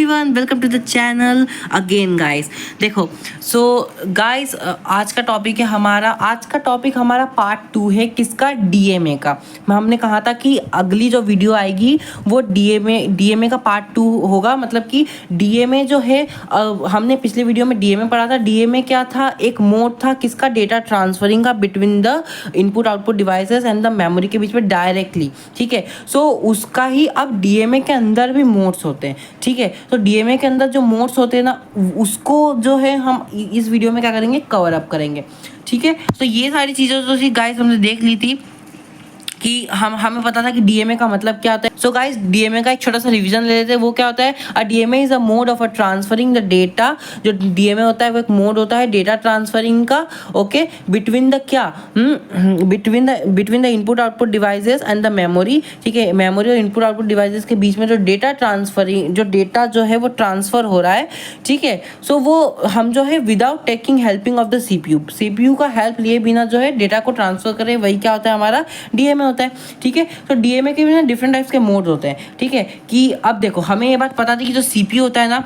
Everyone, welcome to the channel again guys. देखो so guys, आज का टॉपिक हमारा पार्ट 2 है। किसका? डीएमए का। हमने कहा था कि अगली जो वीडियो आएगी वो डीएमए का पार्ट 2 होगा। मतलब कि डीएमए जो है, हमने पिछले वीडियो में डीएमए पढ़ा था। डीएमए क्या था? एक मोड था किसका? डेटा ट्रांसफरिंग का between the input output devices and the memory के बीच में डायरेक्टली। ठीक है, सो उसका ही अब डीएमए के अंदर भी मोड्स होते हैं। ठीक है, तो डीएमए के अंदर जो मोड्स होते हैं ना, उसको जो है हम इस वीडियो में क्या करेंगे? कवर अप करेंगे। ठीक है, तो ये सारी चीज़ें तो गाइस हमने देख ली थी कि हमें पता था कि डीएमए का मतलब क्या होता है। सो गाइस, डीएमए का एक छोटा सा रिवीजन ले लेते हैं। वो क्या होता है? A DMA is a mode of a transferring the data. जो डीएमए होता है वो एक मोड होता है डेटा ट्रांसफरिंग का। ओके, बिटवीन द क्या between the input output devices and the memory. ठीक है, मेमोरी और इनपुट आउटपुट डिवाइसेस के बीच में जो डेटा ट्रांसफरिंग, जो डेटा जो है वो ट्रांसफर हो रहा है। ठीक है, सो वो हम जो है without taking helping of the CPU का हेल्प लिए बिना जो है डेटा को ट्रांसफर करें, वही क्या होता है? हमारा डीएमए होता है। ठीक है, तो डीएमए के भी ना डिफरेंट टाइप्स के मोड होते हैं। ठीक है, कि अब देखो हमें ये बात पता थी कि जो सीपीयू होता है ना,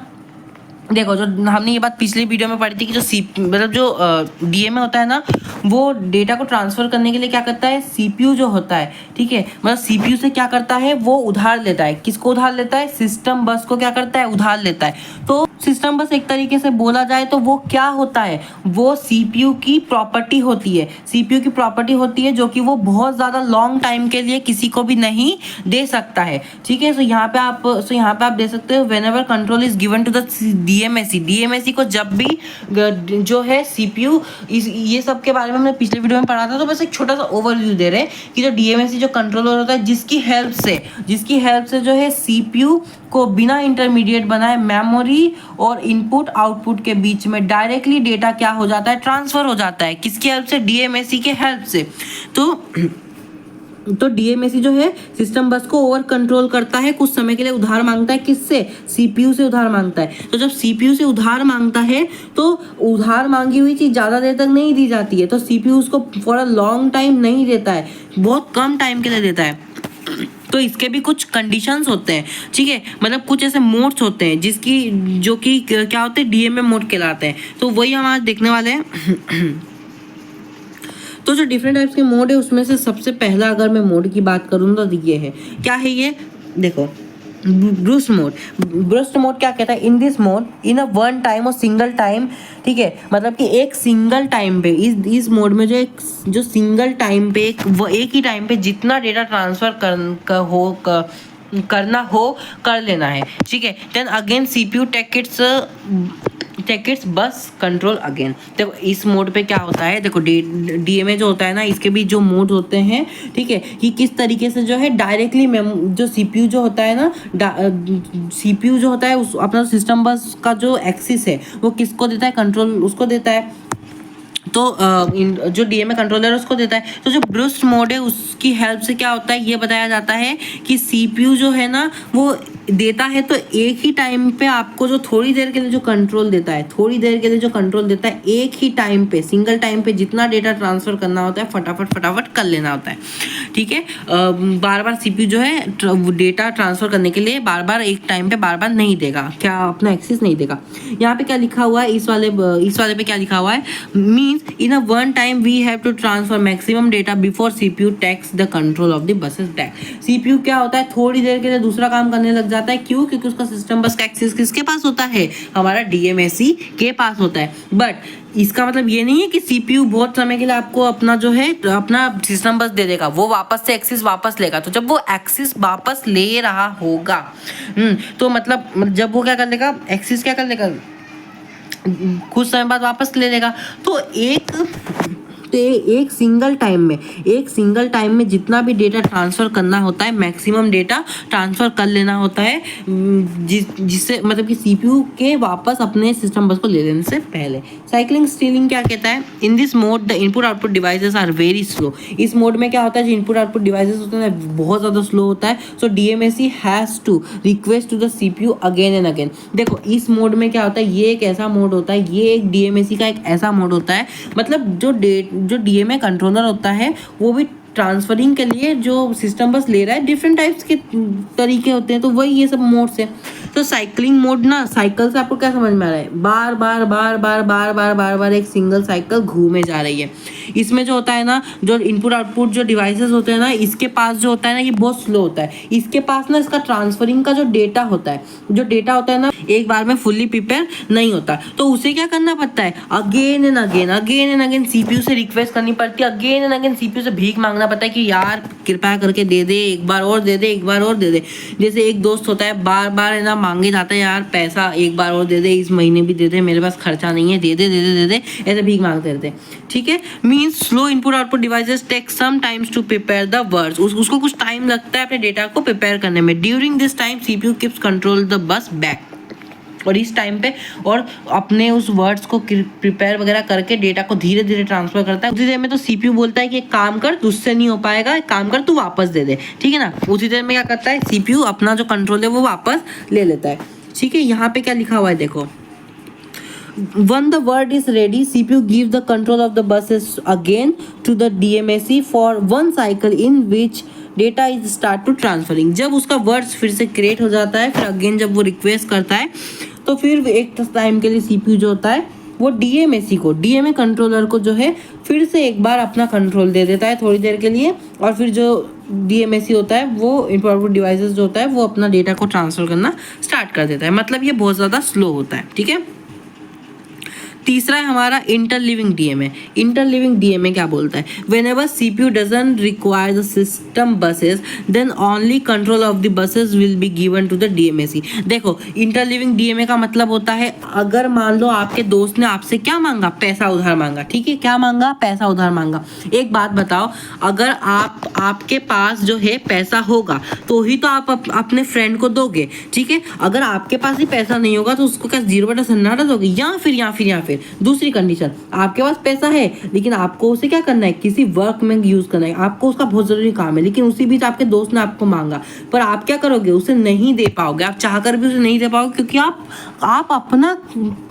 देखो जो हमने ये बात पिछली वीडियो में पढ़ी थी कि जो डीएमए होता है ना, वो डेटा को ट्रांसफर करने के लिए क्या करता है? सीपीयू जो होता है, ठीक है, मतलब सीपीयू से क्या करता है? वो उधार लेता है। किसको उधार लेता है? सिस्टम बस को क्या करता है? उधार लेता है। तो सिस्टम बस एक तरीके से बोला जाए तो वो क्या होता है? वो सीपीयू की प्रॉपर्टी होती है। सीपीयू की प्रॉपर्टी होती है जो कि वो बहुत ज़्यादा लॉन्ग टाइम के लिए किसी को भी नहीं दे सकता है। ठीक है, सो यहाँ पे आप दे सकते हो whenever control is given to the DMAC को। जब भी जो है सीपीयू, ये सब के बारे में हमने पिछले वीडियो में पढ़ा था, तो बस एक छोटा सा ओवरव्यू दे रहे हैं कि जो डीएमएसी जो कंट्रोलर होता है, जिसकी हेल्प से जो है सीपीयू को बिना इंटरमीडिएट बनाए मेमोरी और इनपुट आउटपुट के बीच में डायरेक्टली डेटा क्या हो जाता है? ट्रांसफर हो जाता है। किसकी हेल्प से? डीएमएसी के हेल्प से। तो डीएमएसी जो है सिस्टम बस को ओवर कंट्रोल करता है, कुछ समय के लिए उधार मांगता है। किससे? सीपीयू से उधार मांगता है। तो जब सीपीयू से उधार मांगता है तो उधार मांगी हुई चीज ज्यादा देर तक नहीं दी जाती है, तो सीपीयू उसको फॉर अ लॉन्ग टाइम नहीं देता है, बहुत कम टाइम के लिए देता है। तो इसके भी कुछ कंडीशंस होते हैं। ठीक है, मतलब कुछ ऐसे मोड्स होते हैं जो कि क्या होते हैं? डीएमए मोड कहलाते हैं। तो वही हम आज देखने वाले हैं। तो जो डिफरेंट टाइप्स के मोड है उसमें से सबसे पहला अगर मैं मोड की बात करूँ तो ये है। क्या है ये? देखो, ब्रूस्ट मोड क्या कहता है? In this mode in a one time और सिंगल टाइम। ठीक है, मतलब कि एक सिंगल टाइम पे इस मोड में जो सिंगल टाइम पे एक ही टाइम पे जितना डेटा ट्रांसफर करना हो कर लेना है। ठीक है, then again CPU take its bus control again. देखो इस मोड पे क्या होता है? देखो डीएमए जो होता है ना, इसके भी जो मोड होते हैं, ठीक है, कि किस तरीके से जो है डायरेक्टली जो सीपीयू जो होता है ना, सीपीयू जो होता है उस अपना सिस्टम बस का जो एक्सिस है वो किसको देता है? कंट्रोल उसको देता है। तो जो डीएमए कंट्रोलर है उसको देता है। तो जो ब्रूस्ट मोड है उसकी हेल्प से क्या होता है ये बताया जाता है कि सीपीयू जो है ना वो देता है, तो एक ही टाइम पे आपको जो थोड़ी देर के लिए जो कंट्रोल देता है, एक ही टाइम पे सिंगल टाइम पे जितना डेटा ट्रांसफर करना होता है फटाफट कर लेना होता है। ठीक है, बार बार सीपीयू जो है डेटा ट्रांसफर करने के लिए बार बार एक टाइम पे बार बार नहीं देगा, क्या अपना एक्सेस नहीं देगा। यहाँ पे क्या लिखा हुआ है? इस वाले पे क्या लिखा हुआ है? Means in a one time we have to transfer maximum data before CPU takes the control of the buses back। CPU क्या होता है? थोड़ी देर के लिए दूसरा काम करने लग जाता है। क्यों? क्योंकि उसका सिस्टम बस का एक्सेस किसके पास होता है? हमारा डीएमएसी के पास होता है। बट इसका मतलब ये नहीं है कि सीपीयू बहुत समय के लिए आपको अपना जो है अपना सिस्टम बस दे देगा। वो वापस से एक्सेस वापस लेगा। तो जब वो एक्सेस वापस ले रहा होगा, तो मतलब जब वो क्या कर लेगा? एक्सेस क्या कर लेगा? कुछ समय बाद वापस ले लेगा। तो एक सिंगल टाइम में जितना भी डेटा ट्रांसफर करना होता है, मैक्सिमम डेटा ट्रांसफर कर लेना होता है, जिससे मतलब कि सीपीयू के वापस अपने सिस्टम बस को ले लेने से पहले। साइक्लिंग स्टीलिंग क्या कहता है? In this mode the input output devices are very slow. इस मोड में क्या होता है? जो इनपुट आउटपुट डिवाइसेस होते हैं बहुत ज़्यादा स्लो होता है। So DMAC has to request to the CPU again and again. देखो इस मोड में क्या होता है? ये एक ऐसा मोड होता है, ये एक डीएमएसी का एक ऐसा मोड होता है, मतलब जो डीएमए कंट्रोलर होता है वो भी ट्रांसफरिंग के लिए जो सिस्टम बस ले रहा है डिफरेंट टाइप्स के तरीके होते हैं, तो वही ये सब मोड्स है। तो साइकिलिंग मोड ना, साइकिल से आपको क्या समझ में आ रहा है, बार बार बार बार बार बार बार बार एक सिंगल साइकिल घूमे जा रही है। इसमें जो होता है ना, जो इनपुट आउटपुट जो डिवाइसेस होते हैं ना, इसके पास जो होता है ना, ये बहुत स्लो होता है। इसके पास ना इसका ट्रांसफरिंग का जो डेटा होता है, ना एक बार में फुल्ली प्रिपेयर नहीं होता, तो उसे क्या करना पड़ता है, अगेन एंड अगेन सीपीयू से रिक्वेस्ट करनी पड़ती है, अगेन एंड अगेन सीपीयू से भीख मांगना पड़ता है कि यार कृपया करके दे दे, एक बार और दे दे, एक बार और दे दे। जैसे एक दोस्त होता है बार बार है ना मांगे जाता है, यार पैसा एक बार और दे दे, इस महीने भी दे दे, मेरे पास खर्चा नहीं है, दे दे दे दे दे दे, ऐसे भीख मांगते रहते हैं। ठीक है, means slow input output devices take some times to prepare the words, उसको कुछ टाइम लगता है अपने डेटा को प्रिपेयर करने में। During this time CPU keeps control the bus back, और इस टाइम पे और अपने उस वर्ड्स को प्रिपेयर वगैरह करके डेटा को धीरे धीरे ट्रांसफर करता है। उसी देर में तो सीपीयू बोलता है कि एक काम कर, तुझसे नहीं हो पाएगा, एक काम कर तू वापस दे दे, ठीक है ना। उसी देर में क्या करता है, सीपीयू अपना जो कंट्रोल है वो वापस ले लेता है। ठीक है, यहाँ पे क्या लिखा हुआ है देखो, when the word is ready, CPU gives the control of the buses again to the DMAC for one cycle in which data is start to transferring। जब उसका वर्ड्स फिर से क्रिएट हो जाता है, फिर अगेन जब वो रिक्वेस्ट करता है, तो फिर एक टाइम के लिए सीपीयू जो होता है वो डीएमएसी को, डीएमए कंट्रोलर को जो है फिर से एक बार अपना कंट्रोल दे देता है थोड़ी देर के लिए, और फिर जो डीएमएसी होता है वो इनपुट आउटपुट डिवाइसेस जो होता है वो अपना डेटा को ट्रांसफर करना स्टार्ट कर देता है। मतलब ये बहुत ज़्यादा स्लो होता है। ठीक है, तीसरा है हमारा इंटरलिविंग डीएमए। इंटरलिविंग डीएमए क्या बोलता है, whenever CPU doesn't require the system buses then only control of the buses will be given to the DMAC. देखो, इंटरलिविंग डीएमए का मतलब होता है, अगर मान लो आपके दोस्त ने आपसे क्या मांगा, पैसा उधार मांगा, ठीक है, क्या मांगा, पैसा उधार मांगा। एक बात बताओ, अगर आपके पास जो है पैसा होगा तो ही तो आप अपने फ्रेंड को दोगे, ठीक है। अगर आपके पास ही पैसा नहीं होगा तो उसको क्या 0/सन्नाटा दोगे, या फिर दूसरी कंडीशन, आपके पास पैसा है लेकिन आपको उसे क्या करना है, किसी वर्क में यूज करना है, आपको उसका बहुत जरूरी काम है, लेकिन उसी बीच आपके दोस्त ने आपको मांगा, पर आप क्या करोगे, उसे नहीं दे पाओगे, आप चाहकर भी उसे नहीं दे पाओगे, क्योंकि आप अपना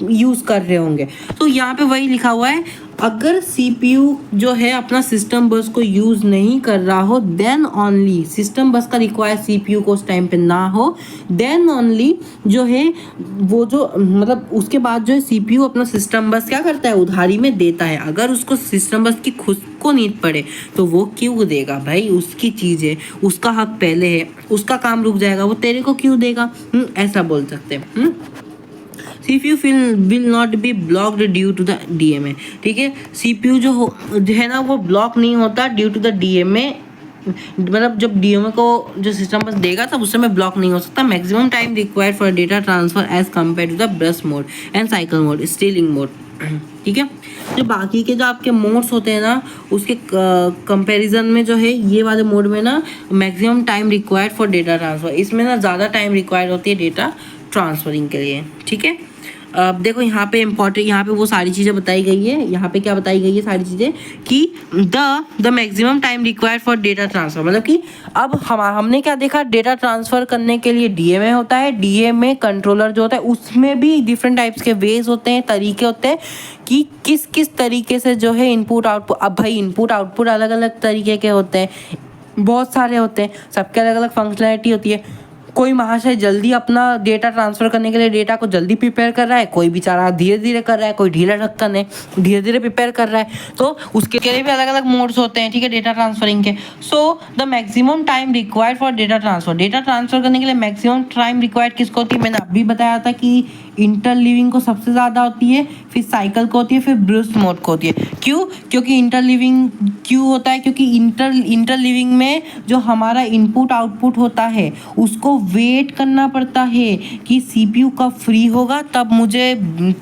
यूज कर रहे होंगे। तो यहाँ पे वही लिखा हुआ है, अगर सीपीयू जो है अपना सिस्टम बस को यूज़ नहीं कर रहा हो, देन ओनली, सिस्टम बस का रिक्वायर सीपीयू को उस टाइम पे ना हो, देन ओनली जो है वो जो मतलब उसके बाद जो है सीपीयू अपना सिस्टम बस क्या करता है, उधारी में देता है। अगर उसको सिस्टम बस की खुद को नीड पड़े तो वो क्यों देगा भाई, उसकी चीज़ है, उसका हक पहले है, उसका काम रुक जाएगा, वो तेरे को क्यों देगा, ऐसा बोल सकते हैं। CPU will not be blocked due to the DMA। ठीक है, CPU जो है ना वो ब्लॉक नहीं होता ड्यू टू द DMA, मतलब जब DMA को जो सिस्टम बस देगा तब उस समय ब्लॉक नहीं हो सकता। Maximum time required for data transfer as compare to the burst mode and cycle mode, stealing mode. ठीक है, जो बाकी के जो आपके मोड्स होते हैं ना उसके कंपैरिजन में जो है ये वाले मोड में ना maximum time required for data transfer, इसमें ना ज़्यादा टाइम रिक्वायर्ड होती है डेटा ट्रांसफरिंग के लिए। ठीक है, अब देखो यहाँ पे इम्पोर्टेंट, यहाँ पे वो सारी चीज़ें बताई गई है, यहाँ पे क्या बताई गई है सारी चीज़ें कि the maximum time required for data transfer, मतलब कि अब हमने क्या देखा, डेटा ट्रांसफ़र करने के लिए डीएमए होता है, डीएमए कंट्रोलर जो होता है उसमें भी डिफरेंट टाइप्स के वेज होते हैं, तरीके होते हैं कि किस किस तरीके से जो है इनपुट आउटपुट। अब भाई इनपुट आउटपुट अलग अलग तरीके के होते हैं, बहुत सारे होते हैं, सबके अलग अलग फंक्शनैलिटी होती है। कोई महाशय जल्दी अपना डेटा ट्रांसफ़र करने के लिए डेटा को जल्दी प्रिपेयर कर रहा है, कोई बेचारा धीरे धीरे कर रहा है, कोई ढीला ढक्कन है धीरे धीरे प्रिपेयर कर रहा है, तो उसके लिए भी अलग अलग मोड्स होते हैं। ठीक है, डेटा ट्रांसफरिंग के। So the maximum time required for data transfer, data transfer करने के लिए मैक्सिमम टाइम रिक्वायर्ड किसको होती है, मैंने अभी बताया था कि इंटरलिविंग को सबसे ज़्यादा होती है, फिर साइकिल को होती है, फिर ब्रूस्ट मोड को होती है। क्यों, क्योंकि इंटरलिविंग क्यों होता है, क्योंकि इंटरलिविंग में जो हमारा इनपुट आउटपुट होता है उसको वेट करना पड़ता है कि सीपीयू कब फ्री होगा तब मुझे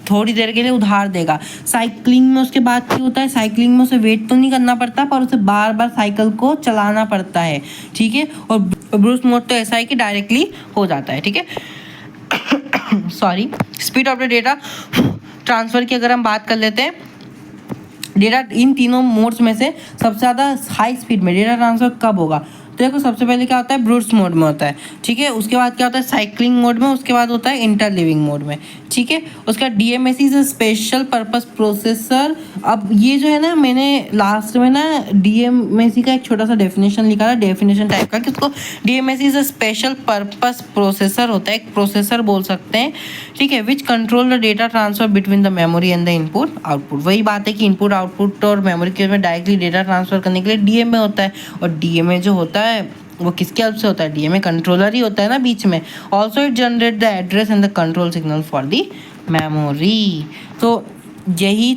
थोड़ी देर के लिए उधार देगा। साइक्लिंग में उसके बाद क्या होता है, साइक्लिंग में उसे वेट तो नहीं करना पड़ता पर उसे बार बार साइकिल को चलाना पड़ता है। ठीक है, और ब्रूस्ट मोड तो ऐसा है कि डायरेक्टली हो जाता है। ठीक है, sorry, speed of the data transfer की अगर हम बात कर लेते हैं, डेटा इन तीनों मोड्स में से सबसे ज़्यादा हाई स्पीड में डेटा ट्रांसफ़र कब होगा, तो देखो सबसे पहले क्या होता है, ब्रूस्ट मोड में होता है। ठीक है, उसके बाद क्या होता है, साइक्लिंग मोड में, उसके बाद होता है इंटरलिविंग मोड में। ठीक है। उसका DMSC is special purpose processor. अब ये जो है ना, मैंने लास्ट में ना DMSC का एक छोटा सा डेफिनेशन लिखा था, डेफिनेशन टाइप का, कि उसको DMSC is a special purpose processor होता है, एक प्रोसेसर बोल सकते हैं, ठीक है, which control the data transfer between the memory and the input output. वही बात है कि इनपुट आउटपुट और मेमोरी के में डायरेक्टली डेटा ट्रांसफर करने के लिए DMA होता है, और DMA जो होता है वो किसके हेल्प से होता है? DMA कंट्रोलर ही होता है ना बीच में। Also it generate the address and the control signal for the memory. तो यही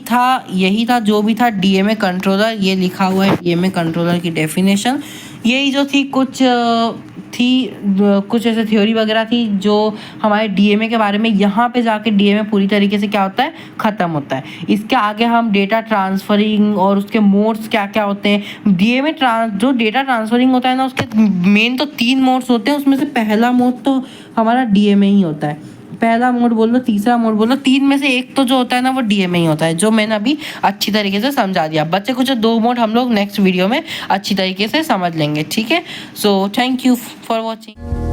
था जो भी था DMA कंट्रोलर। ये लिखा हुआ है DMA कंट्रोलर की डेफिनेशन। यही जो थी कुछ ऐसे थ्योरी वगैरह थी जो हमारे DMA के बारे में। यहाँ पे जाके DMA पूरी तरीके से क्या होता है, ख़त्म होता है। इसके आगे हम डेटा ट्रांसफरिंग और उसके मोड्स क्या क्या होते हैं। जो डेटा ट्रांसफरिंग होता है ना, उसके मेन तो 3 मोड्स होते हैं। उसमें से पहला मोड तो हमारा DMA ही होता है। पहला मोड बोल लो, तीसरा मोड बोल लो, 3 में से एक तो जो होता है ना वो DMA ही होता है, जो मैंने अभी अच्छी तरीके से समझा दिया। बच्चे कुछ 2 मोड हम लोग नेक्स्ट वीडियो में अच्छी तरीके से समझ लेंगे, ठीक है। So thank you for watching.